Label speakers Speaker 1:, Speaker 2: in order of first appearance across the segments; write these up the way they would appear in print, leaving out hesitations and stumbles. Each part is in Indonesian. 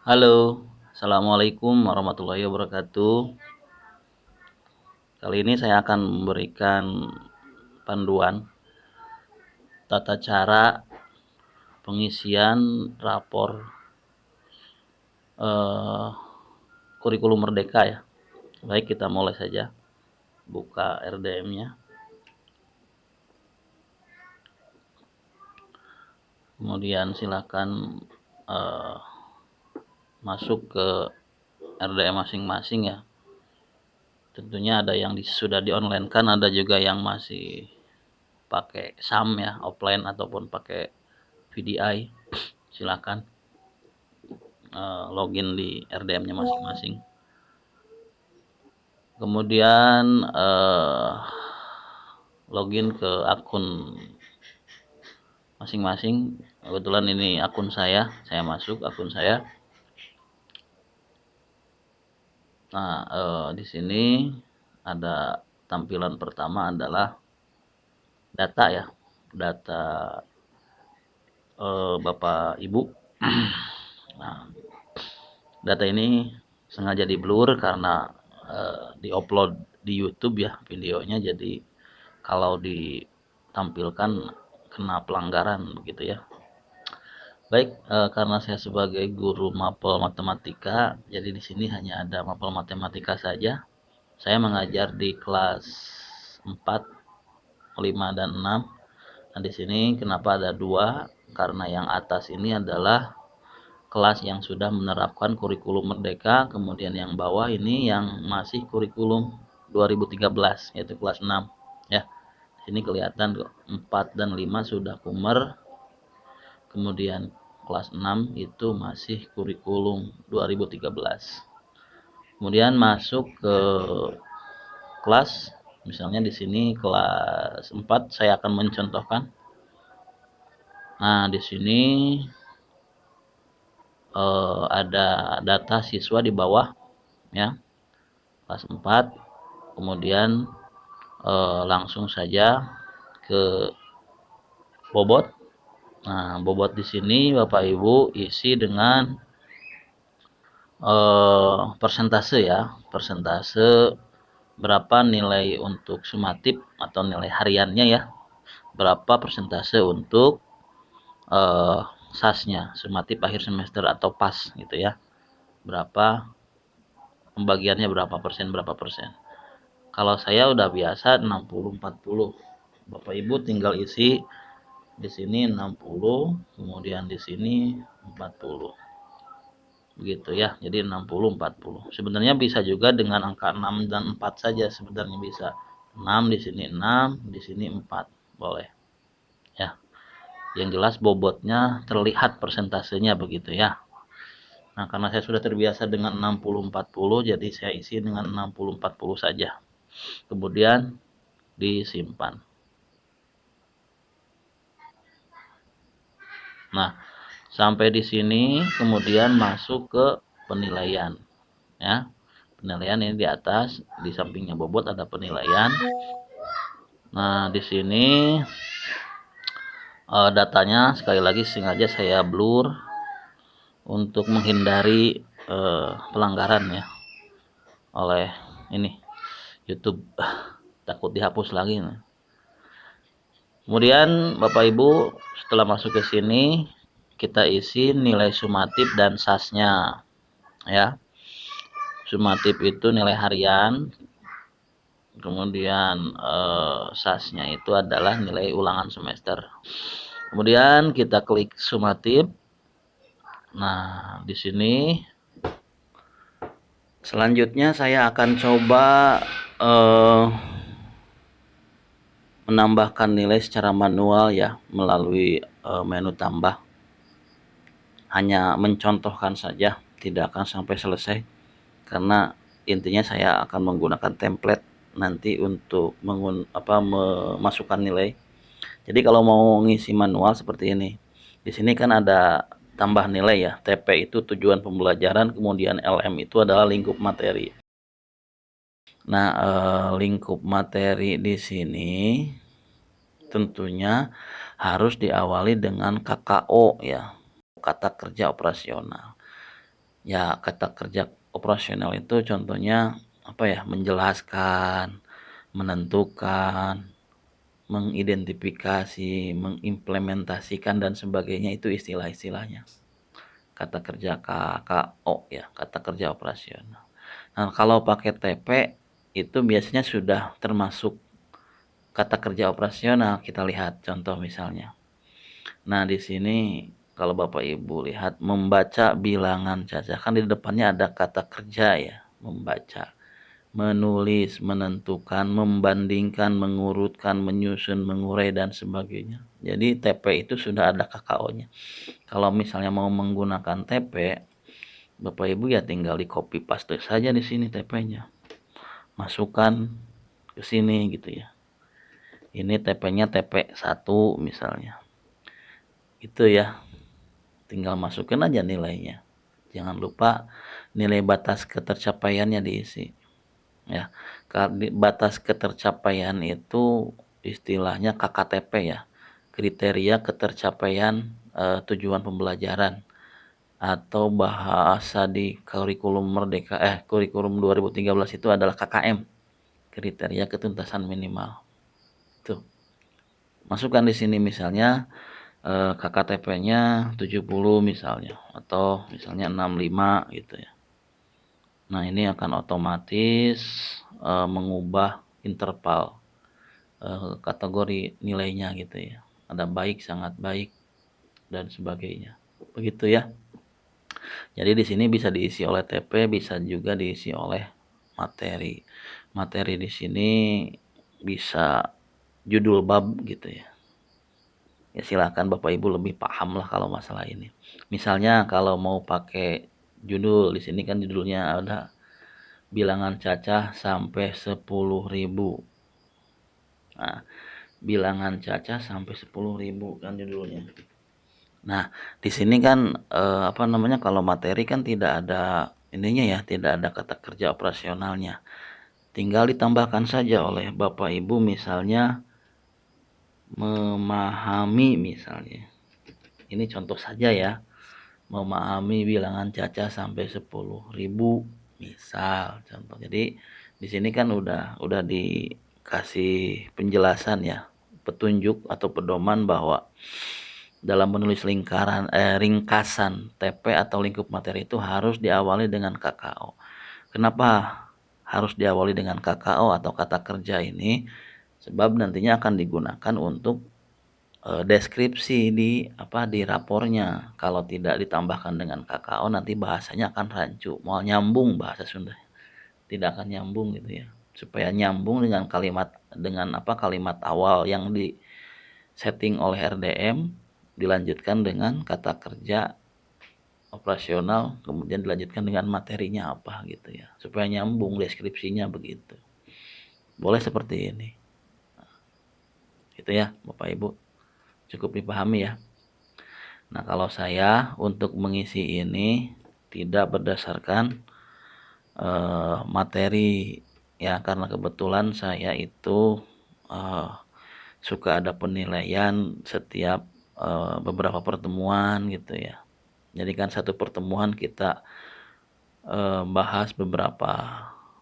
Speaker 1: Halo, assalamualaikum warahmatullahi wabarakatuh. Kali ini saya akan memberikan panduan tata cara pengisian rapor eh, kurikulum merdeka ya. Baik, kita mulai saja. Buka RDM-nya. Kemudian silakan eh, masuk ke RDM masing-masing ya. Tentunya ada yang sudah di-online kan, ada juga yang masih pakai SAM ya, offline ataupun pakai VDI. Silakan login di RDM-nya masing-masing. Kemudian login ke akun masing-masing. Kebetulan ini akun saya masuk akun saya. Nah, di sini ada tampilan pertama adalah data ya, data Bapak Ibu. Nah, data ini sengaja di blur karena diupload di YouTube ya videonya, jadi kalau ditampilkan kena pelanggaran begitu ya. Baik, karena saya sebagai guru mapel matematika, jadi di sini hanya ada mapel matematika saja. Saya mengajar di kelas 4, 5 dan 6. Nah, di sini kenapa ada dua? Karena yang atas ini adalah kelas yang sudah menerapkan kurikulum merdeka, kemudian yang bawah ini yang masih kurikulum 2013 yaitu kelas 6 ya. Sini kelihatan 4 dan 5 sudah kumer, kemudian kelas 6 itu masih kurikulum 2013. Kemudian masuk ke kelas, misalnya di sini kelas 4 saya akan mencontohkan. Nah, di sini ada data siswa di bawah ya, kelas 4. Kemudian langsung saja ke bobot. Nah, bobot di sini Bapak Ibu isi dengan persentase ya, persentase berapa nilai untuk sumatif atau nilai hariannya ya, berapa persentase untuk SAS-nya, sumatif akhir semester atau PAS gitu ya, berapa pembagiannya, berapa persen. Kalau saya udah biasa 60-40. Bapak Ibu tinggal isi di sini 60, kemudian di sini 40. Begitu ya. Jadi 60-40. Sebenarnya bisa juga dengan angka 6 dan 4 saja, sebenarnya bisa. 6 di sini 6, di sini 4. Boleh. Ya. Yang jelas bobotnya terlihat persentasenya begitu ya. Nah, karena saya sudah terbiasa dengan 60-40, jadi saya isi dengan 60-40 saja. Kemudian disimpan. Nah, sampai di sini kemudian masuk ke penilaian ya. Penilaian ini di atas, di sampingnya bobot ada penilaian. Nah, di sini datanya sekali lagi sengaja saya blur untuk menghindari pelanggaran ya oleh ini YouTube, takut dihapus lagi. Kemudian Bapak Ibu setelah masuk ke sini kita isi nilai sumatif dan SAS-nya ya. Sumatif itu nilai harian, kemudian SAS-nya itu adalah nilai ulangan semester. Kemudian kita klik sumatif. Nah, di sini selanjutnya saya akan coba menambahkan nilai secara manual ya melalui menu tambah. Hanya mencontohkan saja, tidak akan sampai selesai karena intinya saya akan menggunakan template nanti untuk memasukkan nilai. Jadi kalau mau ngisi manual seperti ini, di sini kan ada tambah nilai ya. TP itu tujuan pembelajaran, kemudian LM itu adalah lingkup materi. Nah, lingkup materi di sini tentunya harus diawali dengan KKO ya, kata kerja operasional. Ya, kata kerja operasional itu contohnya apa ya? Menjelaskan, menentukan, mengidentifikasi, mengimplementasikan dan sebagainya, itu istilah-istilahnya. Kata kerja KKO ya, kata kerja operasional. Nah, kalau pakai TP itu biasanya sudah termasuk kata kerja operasional. Kita lihat contoh misalnya. Nah, di sini kalau Bapak Ibu lihat membaca bilangan caca, kan di depannya ada kata kerja ya, membaca, menulis, menentukan, membandingkan, mengurutkan, menyusun, mengurai dan sebagainya. Jadi TP itu sudah ada KKO-nya. Kalau misalnya mau menggunakan TP, Bapak Ibu ya tinggal di copy paste saja di sini TP-nya. Masukkan ke sini gitu ya. Ini TP-nya TP1 misalnya. Itu ya. Tinggal masukin aja nilainya. Jangan lupa nilai batas ketercapaiannya diisi. Ya. Batas ketercapaian itu istilahnya KKTP ya. Kriteria ketercapaian tujuan pembelajaran, atau bahasa di kurikulum Merdeka kurikulum 2013 itu adalah KKM, kriteria ketuntasan minimal. Tuh. Masukkan di sini misalnya KKTP-nya 70 misalnya, atau misalnya 65 gitu ya. Nah, ini akan otomatis mengubah interval kategori nilainya gitu ya. Ada baik, sangat baik dan sebagainya. Begitu ya. Jadi di sini bisa diisi oleh TP, bisa juga diisi oleh materi. Materi di sini bisa judul bab gitu ya. Ya silakan Bapak Ibu lebih paham lah kalau masalah ini. Misalnya kalau mau pakai judul, di sini kan judulnya ada bilangan cacah sampai 10.000. Nah, bilangan cacah sampai 10.000 kan judulnya. Nah, di sini kan kalau materi kan tidak ada ininya ya, tidak ada kata kerja operasionalnya. Tinggal ditambahkan saja oleh Bapak Ibu misalnya memahami misalnya. Ini contoh saja ya. Memahami bilangan cacah sampai 10.000 misal contoh. Jadi di sini kan udah dikasih penjelasan ya, petunjuk atau pedoman bahwa dalam menulis ringkasan TP atau lingkup materi itu harus diawali dengan KKO. Kenapa harus diawali dengan KKO atau kata kerja ini? Sebab nantinya akan digunakan untuk deskripsi di rapornya. Kalau tidak ditambahkan dengan KKO nanti bahasanya akan rancu, mau nyambung bahasa Sunda. Tidak akan nyambung gitu ya. Supaya nyambung dengan kalimat awal yang di setting oleh RDM, dilanjutkan dengan kata kerja operasional, kemudian dilanjutkan dengan materinya apa gitu ya, supaya nyambung deskripsinya begitu. Boleh seperti ini. Gitu ya Bapak Ibu, cukup dipahami ya. Nah, kalau saya untuk mengisi ini tidak berdasarkan materi ya, karena kebetulan saya itu suka ada penilaian setiap beberapa pertemuan gitu ya. Jadi kan satu pertemuan kita bahas beberapa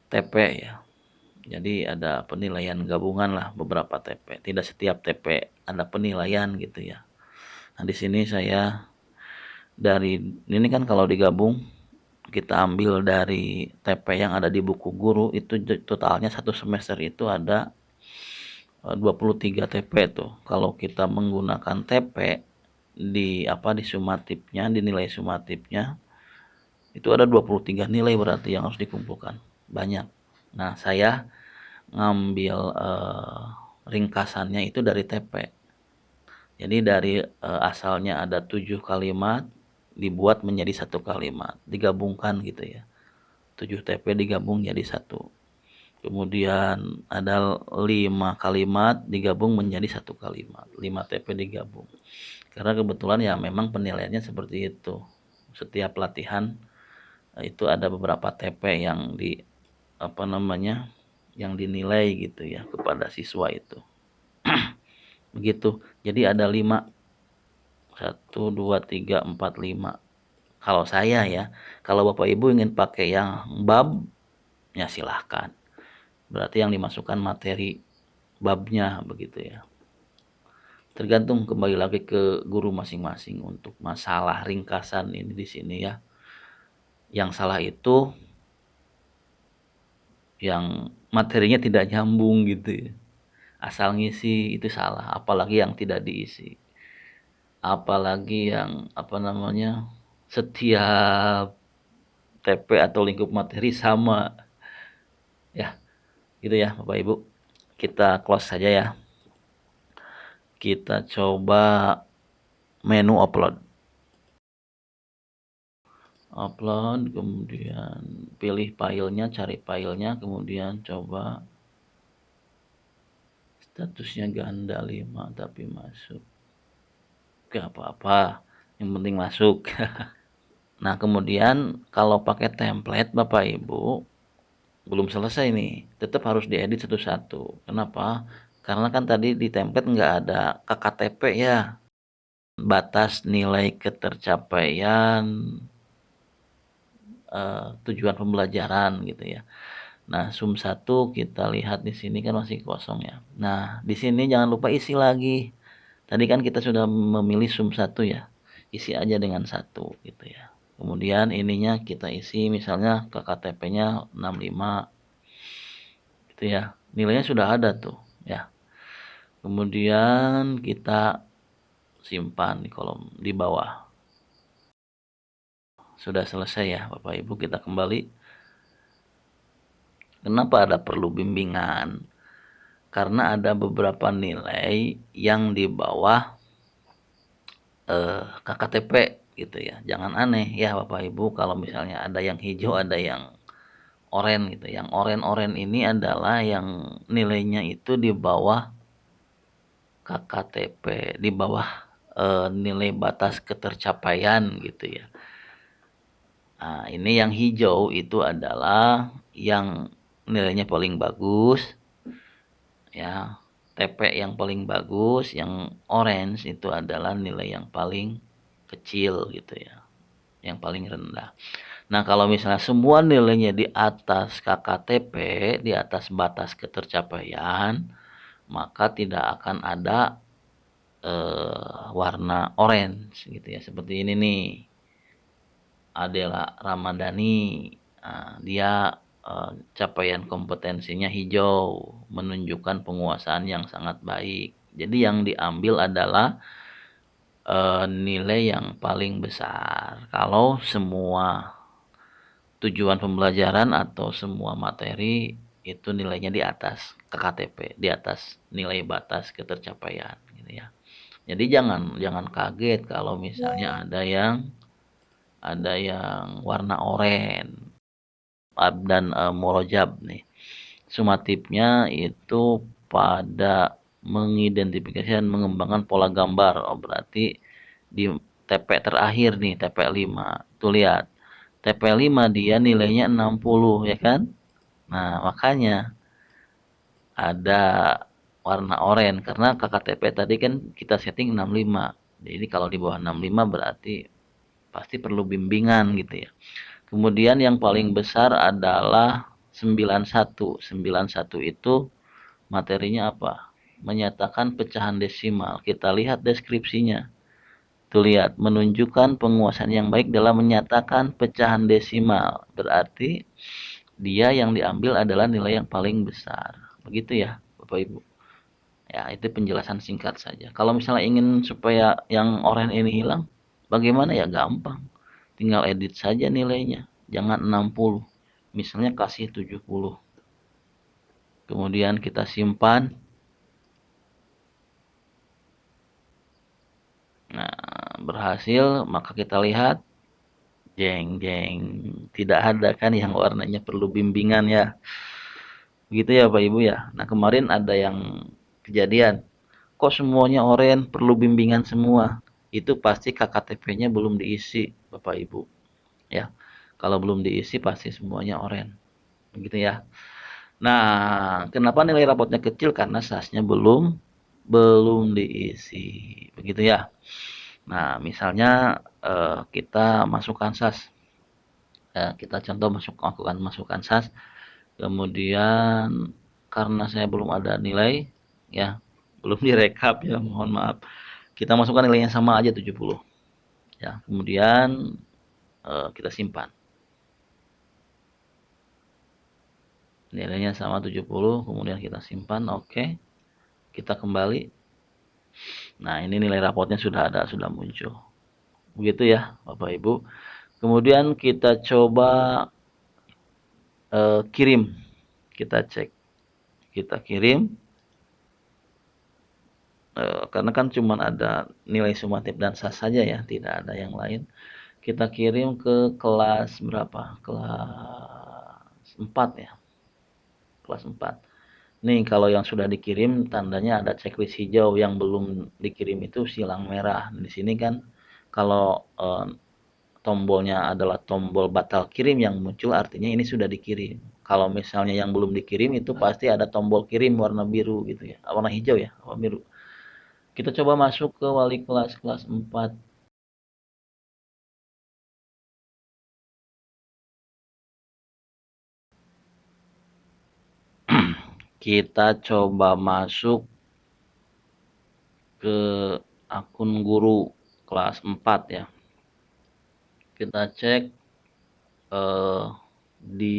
Speaker 1: TP ya. Jadi ada penilaian gabungan lah beberapa TP. Tidak setiap TP ada penilaian gitu ya. Nah, di sini saya dari ini kan kalau digabung kita ambil dari TP yang ada di buku guru itu totalnya satu semester itu ada 23 TP tuh. Kalau kita menggunakan TP di sumatifnya, di nilai sumatifnya itu ada 23 nilai berarti yang harus dikumpulkan. Banyak. Nah, saya ngambil ringkasannya itu dari TP. Jadi dari asalnya ada 7 kalimat dibuat menjadi satu kalimat, digabungkan gitu ya. 7 TP digabung jadi satu. Kemudian ada 5 kalimat digabung menjadi satu kalimat. 5 TP digabung. Karena kebetulan ya memang penilaiannya seperti itu. Setiap pelatihan itu ada beberapa TP yang yang dinilai gitu ya kepada siswa itu. Begitu. Jadi ada 5. 1, 2, 3, 4, 5 Kalau saya ya, kalau Bapak Ibu ingin pakai yang bab, ya silahkan. Berarti yang dimasukkan materi babnya begitu ya. Tergantung kembali lagi ke guru masing-masing untuk masalah ringkasan ini di sini ya. Yang salah itu yang materinya tidak nyambung gitu ya. Asal ngisi itu salah, apalagi yang tidak diisi. Apalagi yang setiap TP atau lingkup materi sama ya, gitu ya Bapak Ibu. Kita close saja ya. Kita coba menu upload. Upload, kemudian pilih filenya, cari filenya, kemudian coba statusnya ganda 5 tapi masuk. Gak apa-apa, yang penting masuk. Nah, kemudian kalau pakai template Bapak Ibu belum selesai nih, tetap harus diedit satu-satu. Kenapa? Karena kan tadi di template nggak ada KKTP ya, batas nilai ketercapaian tujuan pembelajaran gitu ya. Nah, sum 1 kita lihat di sini kan masih kosong ya. Nah, di sini jangan lupa isi lagi. Tadi kan kita sudah memilih sum 1 ya. Isi aja dengan 1 gitu ya. Kemudian ininya kita isi misalnya KKTP-nya 65 gitu ya. Nilainya sudah ada tuh ya. Kemudian kita simpan di kolom di bawah. Sudah selesai ya Bapak Ibu, kita kembali. Kenapa ada perlu bimbingan? Karena ada beberapa nilai yang di bawah KKTP gitu ya. Jangan aneh ya Bapak Ibu kalau misalnya ada yang hijau, ada yang oranye gitu. Yang oranye ini adalah yang nilainya itu di bawah KKTP, di bawah nilai batas ketercapaian gitu ya. Nah, ini yang hijau itu adalah yang nilainya paling bagus ya. TP yang paling bagus, yang orange itu adalah nilai yang paling kecil gitu ya, yang paling rendah. Nah, kalau misalnya semua nilainya di atas KKTP, di atas batas ketercapaian, maka tidak akan ada warna orange gitu ya. Seperti ini nih, Adela Ramadhani, dia capaian kompetensinya hijau, menunjukkan penguasaan yang sangat baik. Jadi yang diambil adalah nilai yang paling besar. Kalau semua tujuan pembelajaran atau semua materi itu nilainya di atas KKTP, di atas nilai batas ketercapaian gitu ya. Jadi jangan kaget kalau misalnya ada yang warna oranye dan Morojab nih. Sumatifnya itu pada mengidentifikasi dan mengembangkan pola gambar. Oh, berarti di TP terakhir nih, TP 5. Tuh lihat. TP 5 dia nilainya 60 ya kan? Nah, makanya ada warna oranye karena KKTP tadi kan kita setting 65. Jadi kalau di bawah 65 berarti pasti perlu bimbingan gitu ya. Kemudian yang paling besar adalah 91. 91 itu materinya apa? Menyatakan pecahan desimal. Kita lihat deskripsinya. Tuh lihat, menunjukkan penguasaan yang baik dalam menyatakan pecahan desimal. Berarti dia yang diambil adalah nilai yang paling besar. Begitu ya, Bapak Ibu. Ya, itu penjelasan singkat saja. Kalau misalnya ingin supaya yang oranye ini hilang, bagaimana ya? Gampang. Tinggal edit saja nilainya. Jangan 60. Misalnya kasih 70. Kemudian kita simpan. Nah, berhasil, maka kita lihat. Jeng, jeng. Tidak ada kan yang warnanya perlu bimbingan ya. Begitu ya Pak Ibu ya. Nah, kemarin ada yang kejadian. Kok semuanya oranye perlu bimbingan semua? Itu pasti KKTP-nya belum diisi Bapak Ibu. Ya. Kalau belum diisi pasti semuanya oranye. Begitu ya. Nah, kenapa nilai rapotnya kecil? Karena SAS-nya belum diisi. Begitu ya. Nah, misalnya kita masukkan SAS. Kita contoh masukkan SAS, kemudian karena saya belum ada nilai ya, belum direkap ya, mohon maaf, kita masukkan nilainya sama aja 70 ya, kemudian kita simpan nilainya sama 70, kemudian kita simpan. Oke, kita kembali. Nah, ini nilai rapotnya sudah ada, sudah muncul. Begitu ya Bapak Ibu. Kemudian kita coba kirim, kita cek, kita kirim, karena kan cuma ada nilai sumatif dan SAS saja ya, tidak ada yang lain. Kita kirim ke kelas berapa? Kelas 4 ya, kelas 4. Nih kalau yang sudah dikirim tandanya ada checklist hijau, yang belum dikirim itu silang merah. Di sini kan kalau tombolnya adalah tombol batal kirim yang muncul, artinya ini sudah dikirim. Kalau misalnya yang belum dikirim itu pasti ada tombol kirim warna biru gitu ya, warna hijau ya, warna biru. Kita coba masuk ke wali kelas kelas 4. Kita coba masuk ke akun guru kelas 4 ya. Kita cek di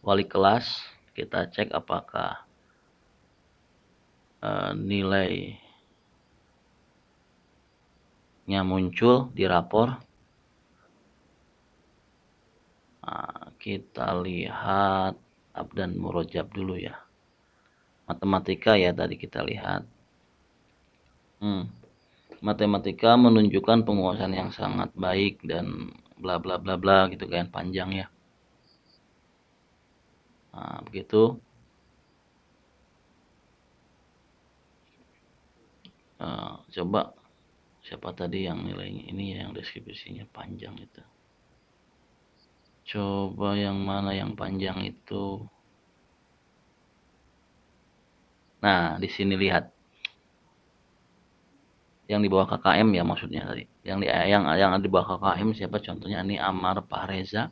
Speaker 1: wali kelas, kita cek apakah nilainya muncul di rapor. Nah, kita lihat Abdan Murojab dulu ya. Matematika ya tadi kita lihat. Matematika menunjukkan penguasaan yang sangat baik dan bla bla bla bla gitu kan, panjang ya. Nah, begitu. Coba siapa tadi yang nilainya ini ya, yang deskripsinya panjang itu. Coba yang mana yang panjang itu. Nah, di sini lihat. Yang di bawah KKM ya maksudnya tadi. Yang di bawah KKM siapa contohnya, ini Amar Pahreza.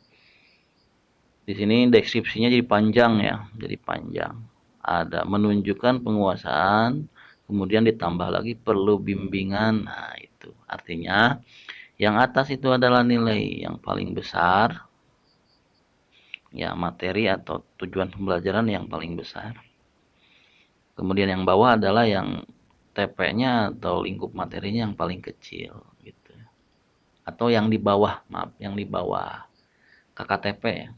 Speaker 1: Di sini deskripsinya jadi panjang ya, jadi panjang. Ada menunjukkan penguasaan, kemudian ditambah lagi perlu bimbingan. Nah, itu artinya yang atas itu adalah nilai yang paling besar, ya materi atau tujuan pembelajaran yang paling besar. Kemudian yang bawah adalah yang TP-nya atau lingkup materinya yang paling kecil gitu. Atau yang di bawah, maaf, yang di bawah KKTP ya.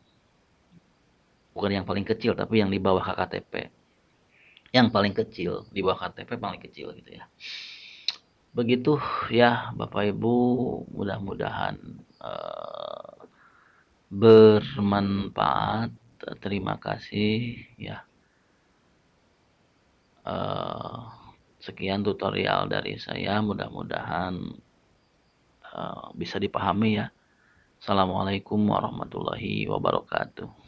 Speaker 1: Bukan yang paling kecil, tapi yang di bawah KKTP. Yang paling kecil, di bawah KTP paling kecil gitu ya. Begitu ya Bapak Ibu, mudah-mudahan bermanfaat. Terima kasih ya. Sekian tutorial dari saya, mudah-mudahan bisa dipahami ya. Assalamualaikum warahmatullahi wabarakatuh.